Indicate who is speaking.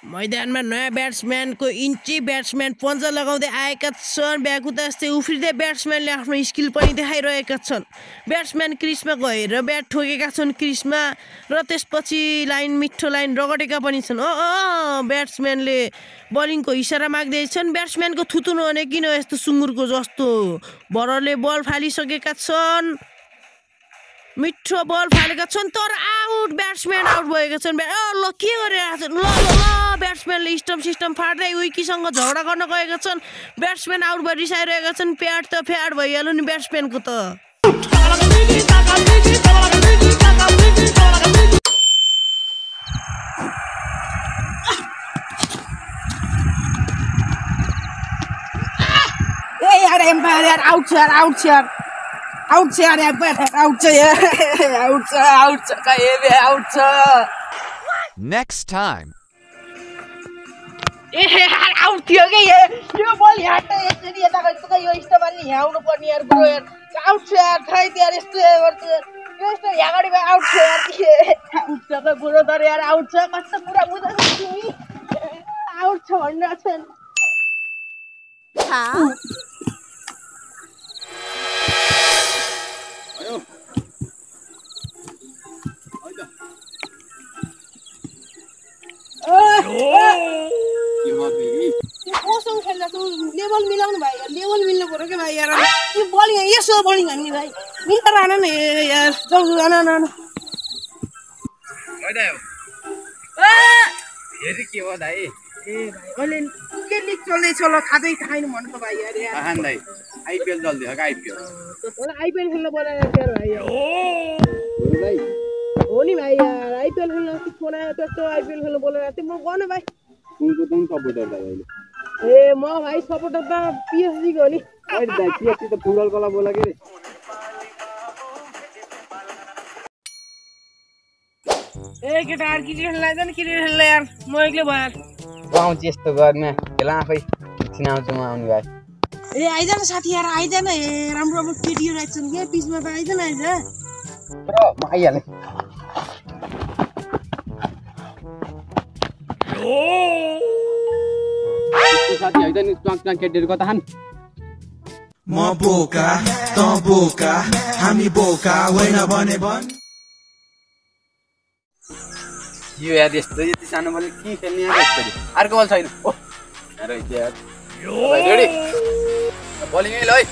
Speaker 1: मैदानमा नयाँ ब्याट्सम्यानको इन्ची ब्याट्सम्यान पन्जा लगाउँदै आएका छन्। ब्याकुता जस्तै उफ्रिँदै ब्याट्सम्यानले आफ्नो स्किल पनि देखाइरहेका छन्। ब्याट्सम्यान क्रिजमा गएर ब्याट ठोकेका छन् क्रिजमा र त्यसपछि मिठो लाइन रगडेका पनि छन्। ब्याट्सम्यानले बलिङको इसारा माग्दैछन्। ब्याट्सम्यानको थुतुनु भने किन यस्तो सुँगुरको जस्तो। बलरले बल फालिसकेका छन्। मिठो बल फालेका छन् तर आउट। ब्याट्सम्यान आउट भएका छन्। ल के गरिरहेका छन्। ल ब्याट्सम्यानले स्टम्प सिस्टम फाट्दै विकीसँग झगडा गर्न गएका छन्। ब्याट्सम्यान आउट भएर रिसाइरहेका छन्। प्याड त फ्याड भइहाल्यो नि ब्याट्सम्यानको त।
Speaker 2: Next time.
Speaker 1: आउट थियो के यो बल ह्याट्दै यसरी यता गएको यो स्टम्प अलि ह्याउनु पर्ने यार ब्रो यार। आउट छ यार खै यार यस्तो गर्छ यो यस्तो ह्यागडीमा आउट छ यार। आउट छ त बुढो तर यार आउट छ कस्तो कुरा बुझ्दैछ तिमी। आउट छ भन्न छन्। लेभल मिलाउनु भाइ यार लेभल मिल्नु पर्यो के भाइ यार। यो बलिङ यसो बलिङ हान्ने भाइ मिलेर आन न यार। जाऊ आन
Speaker 3: फेरि के हो दाइ?
Speaker 1: ए भाइ अहिले के लिग चल्दैछ ल थाहै छैन भन्नु भाइ यार।
Speaker 3: यार दाइ आइपिएल चल्दैछ का आइपिएल?
Speaker 1: होला आइपिएल खेल्न बोलाएर यार भाइ यार।
Speaker 3: हो दाइ
Speaker 1: हो नि भाइ यार आइपिएल खेल्न फोन आयो त्यस्तो आइपिएल खेल्न बोलाएर तिम्रो गर्ने भाइ।
Speaker 3: कुनको कुन सपोर्टर दाइ अहिले?
Speaker 1: ए म भाइ सपोर्टर त पिएसजी को नि।
Speaker 3: अरे दाइ पिएसजी त फुटबल कोला बोला के रे?
Speaker 1: ए केटाहरु क्रिकेट खेल्न आइज नि क्रिकेट खेल्न यार म एक्लै भयो यार।
Speaker 3: गाउँ चाहिँ यस्तो गर्ने खेला आफै चिनाउँछु म आउने भाइ।
Speaker 1: ए आइज न साथी यार आइज न। ए राम्रो राम्रो केटीहरु आइछन् के पिचमा त आइज न आइज।
Speaker 3: ब्रो म आइहाले। साथी हैन नि ट्वाङ केटीहरु कता छन्?
Speaker 4: म बोका त बोका हामी बोका होइन भने भन्।
Speaker 3: यो यार यस्तो यति सानो बल के खेल्ने यार यसरी। अर्को बल छैन। ओ रहेछ यार। रेडी बलिङ है ल है।